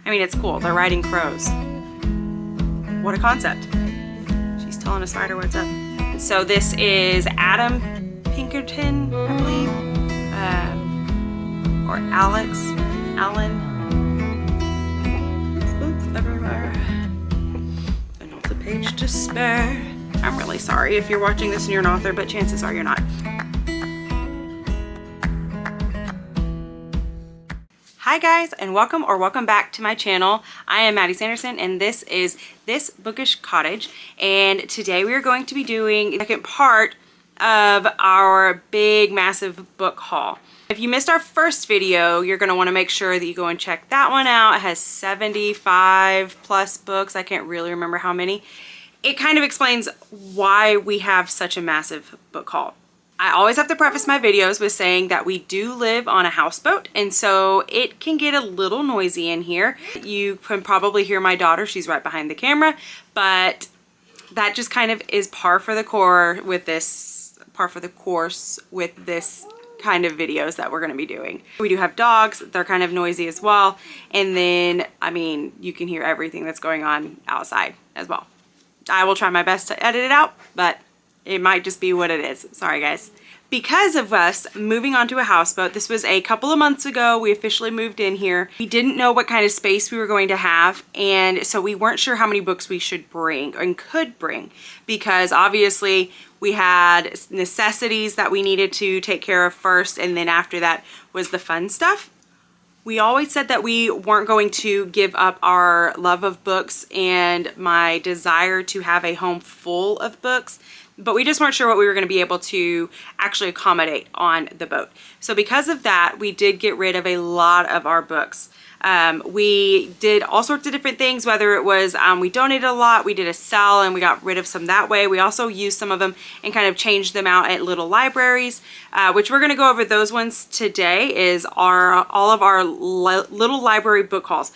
I mean, it's cool. They're riding crows. What a concept. She's telling a spider what's up. So this is Adam Pinkerton, I believe, or Alan. There's books everywhere. And not a page to spare. I'm really sorry if you're watching this and you're an author, but chances are you're not. Hi guys, and welcome back to my channel. I am Maddie Sanderson, and this is This Bookish Cottage. And today we are going to be doing the second part of our big, massive book haul. If you missed our first video, you're going to want to make sure that you go and check that one out. It has 75 plus books. I can't really remember how many. It kind of explains why we have such a massive book haul. I always have to preface my videos with saying that we do live on a houseboat, and so it can get a little noisy in here. You can probably hear my daughter, she's right behind the camera, but that just kind of is par for the course with this kind of videos that we're going to be doing. We do have dogs, they're kind of noisy as well, and then, I mean, you can hear everything that's going on outside as well. I will try my best to edit it out, but it might just be what it is. Sorry guys. Because of us moving onto a houseboat, this was a couple of months ago, we officially moved in here. We didn't know what kind of space we were going to have, and so we weren't sure how many books we should bring and could bring, because obviously we had necessities that we needed to take care of first, and then after that was the fun stuff. We always said that we weren't going to give up our love of books and my desire to have a home full of books, but we just weren't sure what we were going to be able to actually accommodate on the boat. So because of that, we did get rid of a lot of our books. We did all sorts of different things, whether it was we donated a lot, we did a sell, and we got rid of some that way. We also used some of them and kind of changed them out at little libraries, which we're going to go over those ones today, is all of our little library book hauls.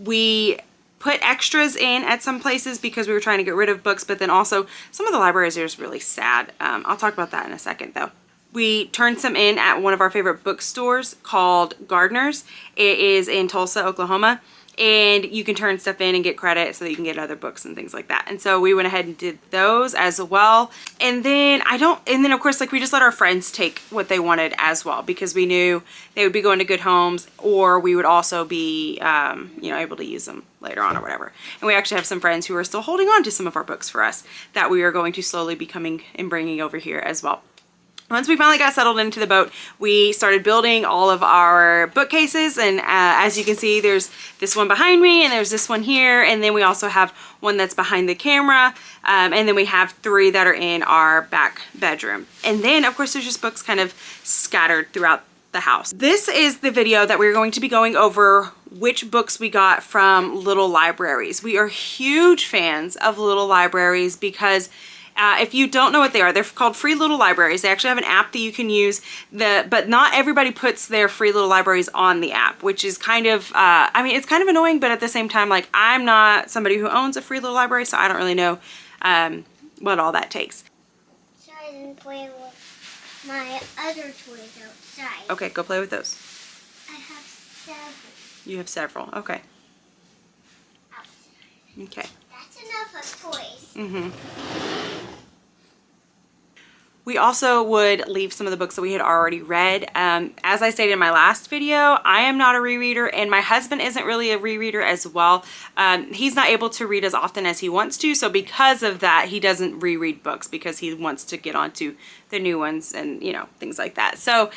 We put extras in at some places because we were trying to get rid of books, but then also some of the libraries are just really sad. I'll talk about that in a second though. We turned some in at one of our favorite bookstores called Gardner's. It is in Tulsa, Oklahoma, and you can turn stuff in and get credit so that you can get other books and things like that. And so we went ahead and did those as well. And then of course, like, we just let our friends take what they wanted as well, because we knew they would be going to good homes, or we would also be, able to use them later on or whatever. And we actually have some friends who are still holding on to some of our books for us that we are going to slowly be coming and bringing over here as well. Once we finally got settled into the boat, we started building all of our bookcases, and as you can see, there's this one behind me, and there's this one here, and then we also have one that's behind the camera, and then we have 3 that are in our back bedroom. And then, of course, there's just books kind of scattered throughout the house. This is the video that we're going to be going over which books we got from little libraries. We are huge fans of little libraries because if you don't know what they are, they're called free little libraries. They actually have an app that you can use, but not everybody puts their free little libraries on the app, which is kind of, it's kind of annoying, but at the same time, like, I'm not somebody who owns a free little library, so I don't really know what all that takes. So I didn't play with my other toys outside. Okay, go play with those. I have several. You have several, okay. Outside. Okay. That's enough of toys. Mm-hmm. We also would leave some of the books that we had already read. As I stated in my last video, I am not a rereader, and my husband isn't really a rereader as well. He's not able to read as often as he wants to, so because of that, he doesn't reread books because he wants to get onto the new ones and, things like that. So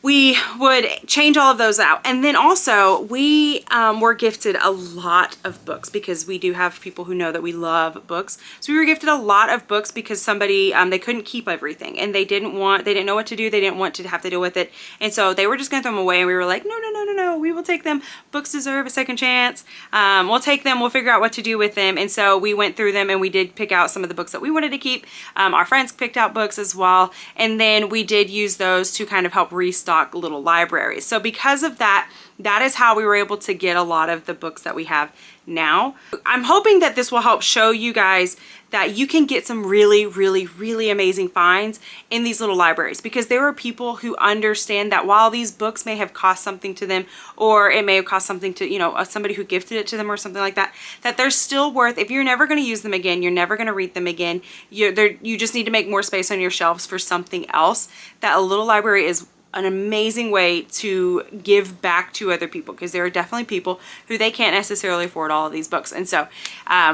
we would change all of those out. And then also we were gifted a lot of books because we do have people who know that we love books. So we were gifted a lot of books because somebody, they couldn't keep everything, and they didn't know what to do. They didn't want to have to deal with it. And so they were just gonna throw them away, and we were like, no, we will take them. Books deserve a second chance. We'll take them, we'll figure out what to do with them. And so we went through them and we did pick out some of the books that we wanted to keep. Our friends picked out books as well. And then we did use those to kind of help restock stock little libraries. So because of that, that is how we were able to get a lot of the books that we have now. I'm hoping that this will help show you guys that you can get some really, really, really amazing finds in these little libraries, because there are people who understand that while these books may have cost something to them, or it may have cost something to, you know, somebody who gifted it to them or something like that, that they're still worth, if you're never going to use them again, you're never going to read them again, you just need to make more space on your shelves for something else, that a little library is an amazing way to give back to other people, because there are definitely people who they can't necessarily afford all of these books. And so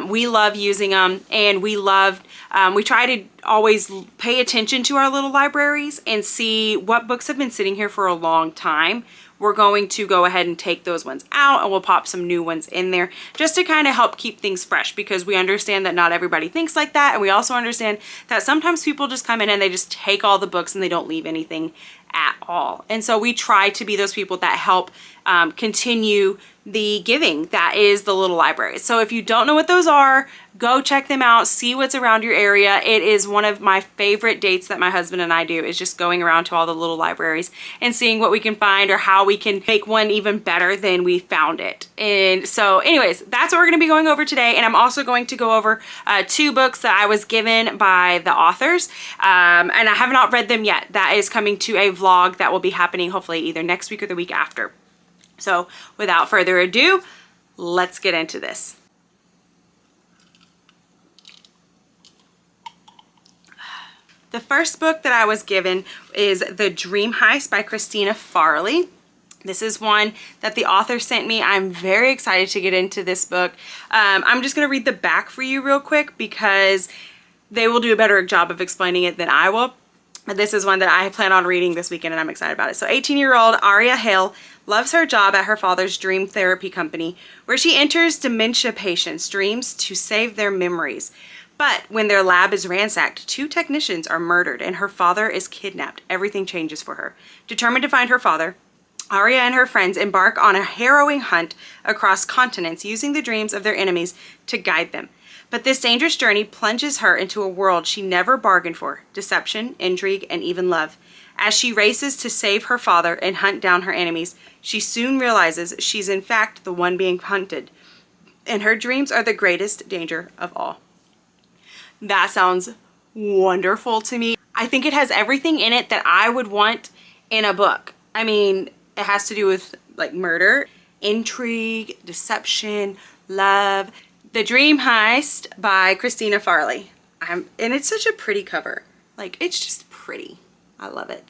we love using them, and we try to always pay attention to our little libraries and see what books have been sitting here for a long time. We're going to go ahead and take those ones out, and we'll pop some new ones in there just to kind of help keep things fresh, because we understand that not everybody thinks like that. And we also understand that sometimes people just come in and they just take all the books and they don't leave anything at all. And so we try to be those people that help continue the giving that is the little libraries. So if you don't know what those are, go check them out, see what's around your area. It is one of my favorite dates that my husband and I do, is just going around to all the little libraries and seeing what we can find or how we can make one even better than we found it. And so anyways, that's what we're going to be going over today. And I'm also going to go over 2 books that I was given by the authors, and I have not read them yet. That is coming to a vlog that will be happening hopefully either next week or the week after. So without further ado, let's get into this. The first book that I was given is The Dream Heist by Christina Farley. This is one that the author sent me. I'm very excited to get into this book. I'm just going to read the back for you real quick, because they will do a better job of explaining it than I will. But this is one that I plan on reading this weekend, and I'm excited about it. So 18-year-old Aria Hale loves her job at her father's dream therapy company, where she enters dementia patients' dreams to save their memories. But when their lab is ransacked, 2 technicians are murdered and her father is kidnapped. Everything changes for her. Determined to find her father, Aria and her friends embark on a harrowing hunt across continents, using the dreams of their enemies to guide them. But this dangerous journey plunges her into a world she never bargained for: deception, intrigue, and even love. As she races to save her father and hunt down her enemies, she soon realizes she's in fact the one being hunted, and her dreams are the greatest danger of all. That sounds wonderful to me. I think it has everything in it that I would want in a book. I mean, it has to do with like murder, intrigue, deception, love. The Dream Heist by Christina Farley. And it's such a pretty cover. Like, it's just pretty. I love it.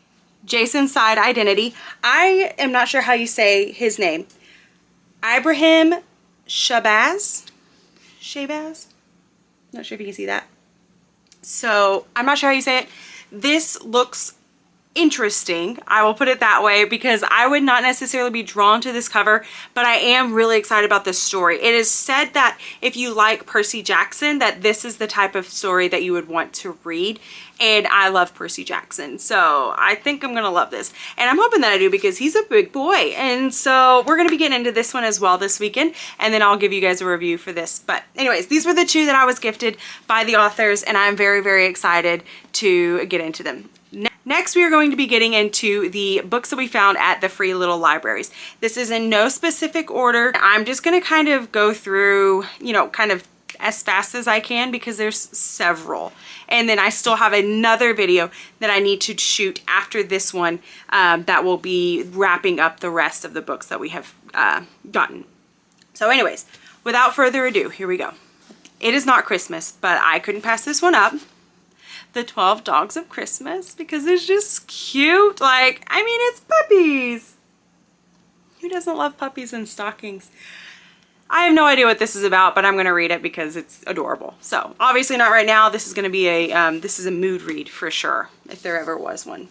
Jason's Side Identity. I am not sure how you say his name. Ibrahim Shabazz? Not sure if you can see that. So, I'm not sure how you say it. This looks interesting, I will put it that way, because I would not necessarily be drawn to this cover, but I am really excited about this story. It is said that if you like Percy Jackson, that this is the type of story that you would want to read, and I love Percy Jackson, so I think I'm gonna love this, and I'm hoping that I do, because he's a big boy. And so we're gonna be getting into this one as well this weekend, and then I'll give you guys a review for this. But anyways, these were the 2 that I was gifted by the authors, and I'm very, very excited to get into them. Next, we are going to be getting into the books that we found at the free little libraries. This is in no specific order. I'm just going to kind of go through, you know, kind of as fast as I can, because there's several. And then I still have another video that I need to shoot after this one that will be wrapping up the rest of the books that we have gotten. So anyways, without further ado, here we go. It is not Christmas, but I couldn't pass this one up. The 12 Dogs of Christmas, because it's just cute. Like, I mean, it's puppies. Who doesn't love puppies and stockings? I have no idea what this is about, but I'm going to read it because it's adorable. So obviously not right now. This is going to be a, this is a mood read for sure, if there ever was one.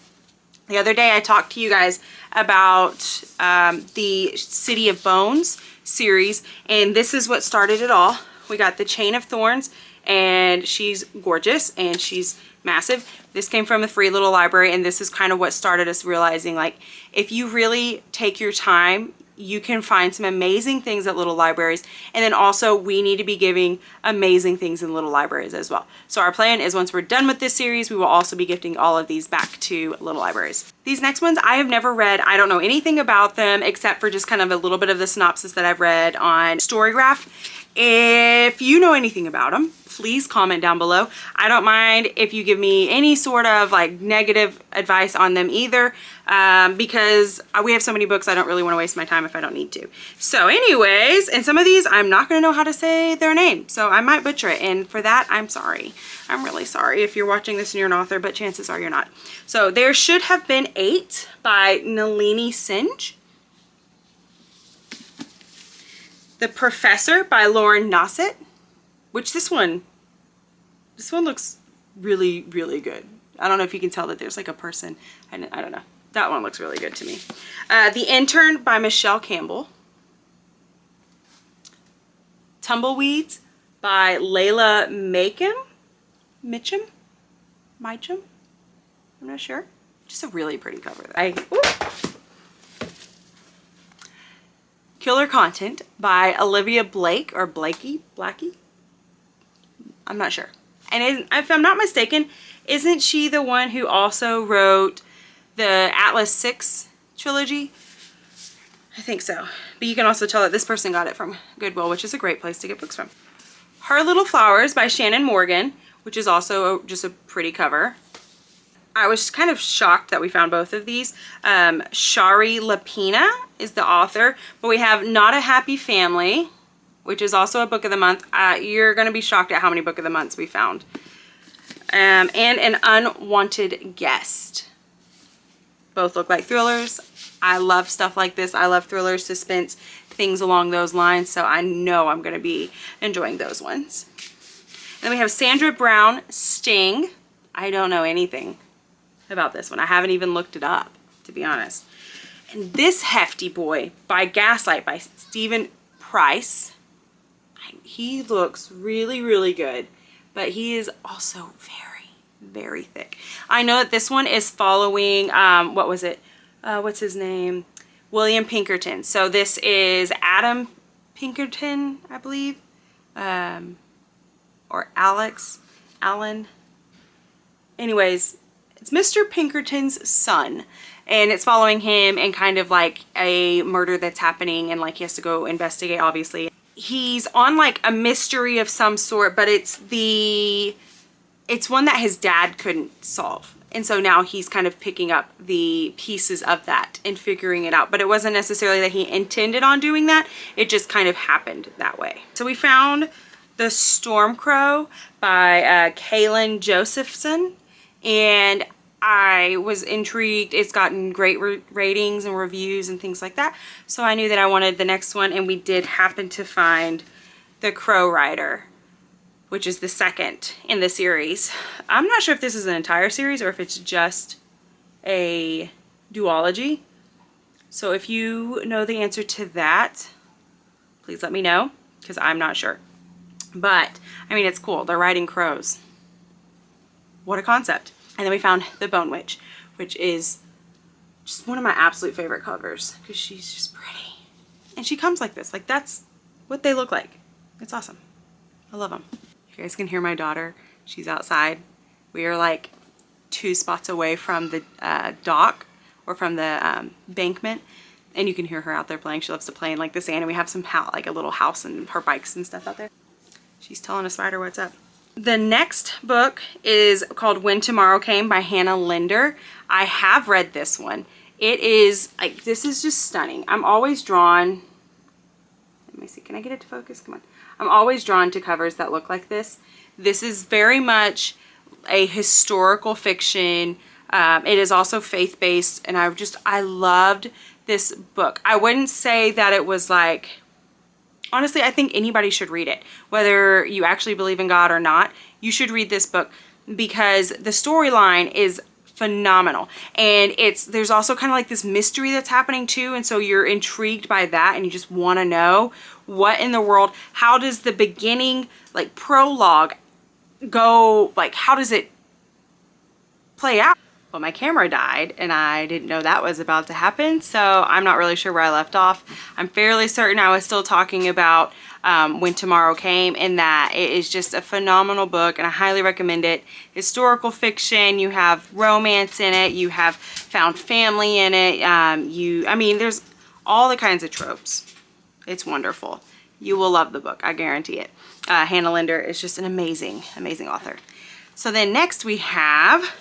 The other day I talked to you guys about the City of Bones series, and this is what started it all. We got the Chain of Thorns, and she's gorgeous and she's massive. This came from the free little library, and this is kind of what started us realizing, like, if you really take your time you can find some amazing things at little libraries. And then also we need to be giving amazing things in little libraries as well. So our plan is once we're done with this series, we will also be gifting all of these back to little libraries. These next ones I have never read. I don't know anything about them except for just kind of a little bit of the synopsis that I've read on Storygraph. If you know anything about them, please comment down below. I don't mind if you give me any sort of like negative advice on them either, because we have so many books I don't really want to waste my time if I don't need to. So anyways, and some of these I'm not going to know how to say their name, so I might butcher it, and for that I'm sorry. I'm really sorry if you're watching this and you're an author, but chances are you're not. So There Should Have Been 8 by Nalini Singh. The Professor by Lauren Nosset, which this one looks really, really good. I don't know if you can tell that there's like a person. I don't know. That one looks really good to me. The Intern by Michelle Campbell. Tumbleweeds by Layla Mitchum? I'm not sure. Just a really pretty cover. Killer Content by Olivia Blake or Blackie? I'm not sure. And if I'm not mistaken, isn't she the one who also wrote the Atlas 6 trilogy? I think so. But you can also tell that this person got it from Goodwill, which is a great place to get books from. Her Little Flowers by Shannon Morgan, which is also just a pretty cover. I was kind of shocked that we found both of these. Shari Lapina is the author, but we have Not a Happy Family, which is also a book of the month. You're going to be shocked at how many book of the months we found. And An Unwanted Guest. Both look like thrillers. I love stuff like this. I love thrillers, suspense, things along those lines, so I know I'm going to be enjoying those ones. And then we have Sandra Brown, Sting. I don't know anything about this one. I haven't even looked it up, to be honest. And this hefty boy by Gaslight by Stephen Price. He looks really, really good, but he is also very, very thick. I know that this one is following, what was it? What's his name? William Pinkerton. So this is Adam Pinkerton, I believe, or Alan. Anyways, it's Mr. Pinkerton's son, and it's following him and kind of like a murder that's happening, and like he has to go investigate, obviously. He's on like a mystery of some sort, but it's one that his dad couldn't solve. And so now he's kind of picking up the pieces of that and figuring it out. But it wasn't necessarily that he intended on doing that. It just kind of happened that way. So we found The Stormcrow by Kaylin Josephson. And I was intrigued. It's gotten great ratings and reviews and things like that. So I knew that I wanted the next one. And we did happen to find The Crow Rider, which is the second in the series. I'm not sure if this is an entire series or if it's just a duology. So if you know the answer to that, please let me know, because I'm not sure. But, I mean, it's cool. They're riding crows. What a concept. And then we found The Bone Witch, which is just one of my absolute favorite covers, because she's just pretty. And she comes like this. Like, that's what they look like. It's awesome. I love them. You guys can hear my daughter. She's outside. We are like 2 spots away from the dock or from the embankment, and you can hear her out there playing. She loves to play in like the sand, and we have some like a little house and her bikes and stuff out there. She's telling a spider what's up. The next book is called When Tomorrow Came by Hannah Linder. I have read this one. It is like, this is just stunning. I'm always drawn. Let me see. Can I get it to focus? Come on. I'm always drawn to covers that look like this. This is very much a historical fiction. It is also faith-based, and I loved this book. I wouldn't say that it was like, honestly, I think anybody should read it. Whether you actually believe in God or not, you should read this book, because the storyline is phenomenal. And there's also kind of like this mystery that's happening too, and so you're intrigued by that and you just want to know what in the world, how does the beginning like prologue go, like how does it play out? Well, my camera died and I didn't know that was about to happen, so I'm not really sure where I left off. I'm fairly certain I was still talking about When Tomorrow Came, and that it is just a phenomenal book and I highly recommend it. Historical fiction, you have romance in it, you have found family in it, I mean, there's all the kinds of tropes. It's wonderful. You will love the book, I guarantee it. Hannah Linder is just an amazing, amazing author. So then next we have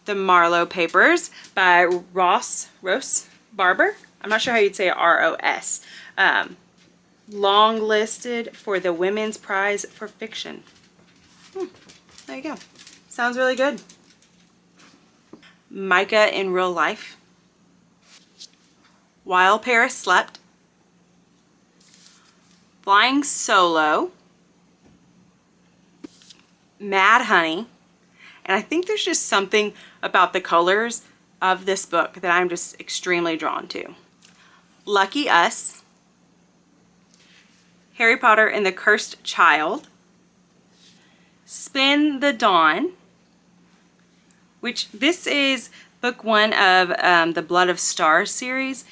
The Marlowe Papers by Ross Barber. I'm not sure how you'd say it, R-O-S. Long listed for the Women's Prize for Fiction. There you go. Sounds really good. Micah in Real Life. While Paris Slept. Flying Solo. Mad Honey. And I think there's just something about the colors of this book that I'm just extremely drawn to. Lucky Us. Harry Potter and the Cursed Child. Spin the Dawn, which this is book 1 of the Blood of Stars series.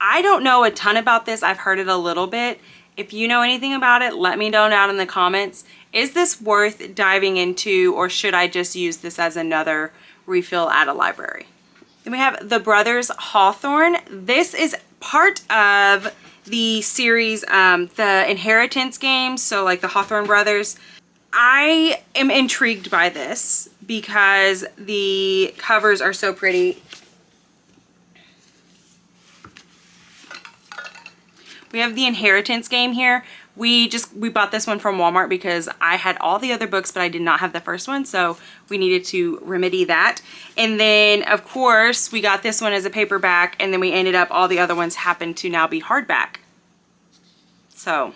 I don't know a ton about this. I've heard it a little bit. If you know anything about it, let me know down in the comments. Is this worth diving into, or should I just use this as another refill at a library? Then we have The Brothers Hawthorne. This is part of the series, the Inheritance games, so like the Hawthorne brothers. I am intrigued by this because the covers are so pretty. We have the Inheritance game here. We bought this one from Walmart because I had all the other books, but I did not have the first one, so we needed to remedy that. And then, of course, we got this one as a paperback, and then we ended up, all the other ones happened to now be hardback. So,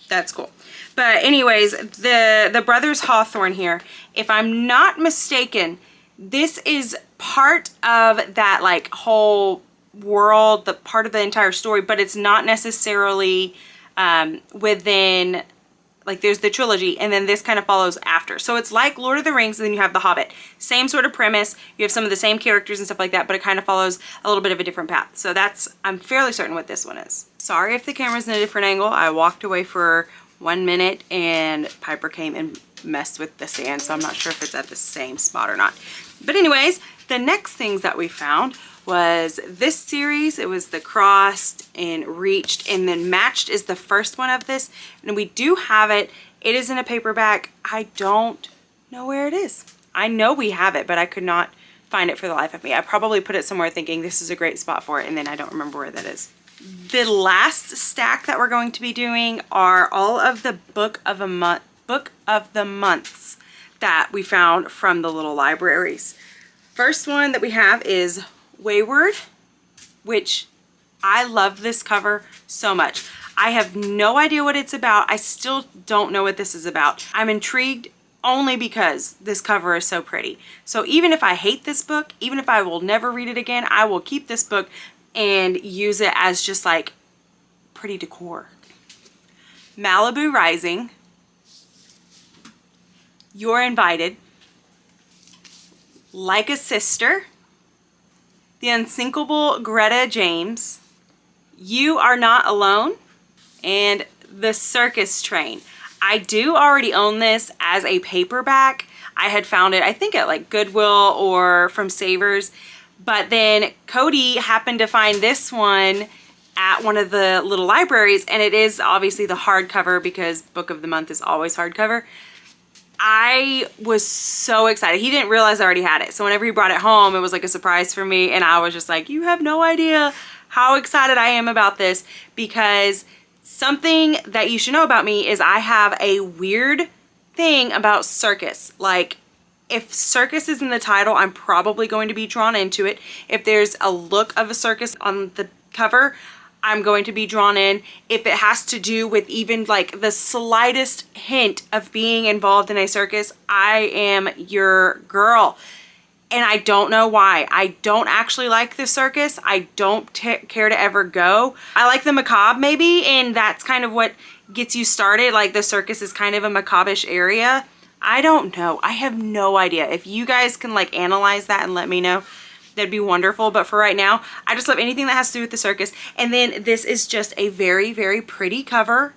that's cool. But anyways, the Brothers Hawthorne here, if I'm not mistaken, this is part of that like whole world, the part of the entire story, but it's not necessarily within, like there's the trilogy and then this kind of follows after. So it's like Lord of the Rings and then you have The Hobbit. Same sort of premise, you have some of the same characters and stuff like that, but it kind of follows a little bit of a different path. So I'm fairly certain what this one is. Sorry if the camera's in a different angle. I walked away for 1 minute and Piper came and messed with the stand, so I'm not sure if it's at the same spot or not. But anyways, the next things that we found was this series. It was the Crossed and Reached, and then Matched is the first one of this, and we do have it. It is in a paperback. I don't know where it is. I know we have it, but I could not find it for the life of me. I probably put it somewhere thinking this is a great spot for it, and then I don't remember where that is. The last stack that we're going to be doing are all of the book of the months that we found from the little libraries. First one that we have is Wayward, which I love this cover so much. I have no idea what it's about. I still don't know what this is about. I'm intrigued only because this cover is so pretty. So even if I hate this book, even if I will never read it again, I will keep this book and use it as just like pretty decor. Malibu Rising, You're Invited, Like a Sister, The Unsinkable Greta James, You Are Not Alone, and The Circus Train. I do already own this as a paperback. I had found it, I think, at like Goodwill or from Savers. But then Cody happened to find this one at one of the little libraries, and it is obviously the hardcover because Book of the Month is always hardcover. I was so excited. He didn't realize I already had it. So whenever he brought it home, it was like a surprise for me. And I was just like, you have no idea how excited I am about this, because something that you should know about me is I have a weird thing about circus. Like, if circus is in the title, I'm probably going to be drawn into it. If there's a look of a circus on the cover, I'm going to be drawn in. If it has to do with even like the slightest hint of being involved in a circus, I am your girl. And I don't know why. I don't actually like the circus. I don't care to ever go. I like the macabre maybe, and that's kind of what gets you started. Like the circus is kind of a macabre-ish area. I don't know. I have no idea. If you guys can like analyze that and let me know, that'd be wonderful. But for right now, I just love anything that has to do with the circus. And then this is just a very, very pretty cover.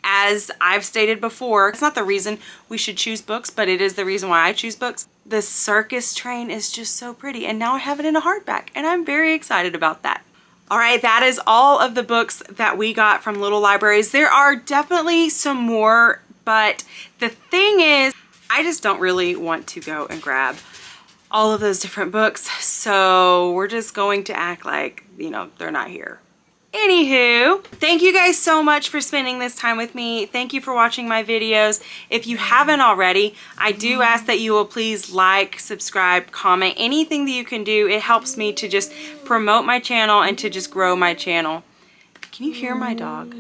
As I've stated before, it's not the reason we should choose books, but it is the reason why I choose books. The circus train is just so pretty, and now I have it in a hardback, and I'm very excited about that. All right, that is all of the books that we got from Little Libraries. There are definitely some more, but the thing is, I just don't really want to go and grab all of those different books, so we're just going to act like, you know, they're not here. Anywho, thank you guys so much for spending this time with me. Thank you for watching my videos. If you haven't already, I do ask that you will please like, subscribe, comment, anything that you can do. It helps me to just promote my channel and to just grow my channel. Can you hear my dog?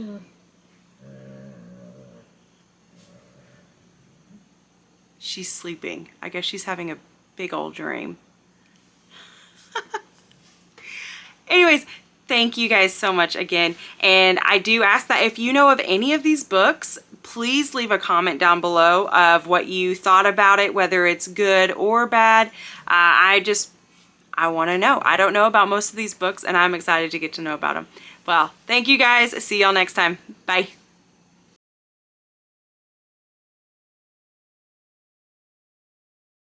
She's sleeping. I guess she's having a big old dream. Anyways, thank you guys so much again. And I do ask that if you know of any of these books, please leave a comment down below of what you thought about it, whether it's good or bad. I want to know. I don't know about most of these books, and I'm excited to get to know about them. Well, thank you guys. See y'all next time. Bye.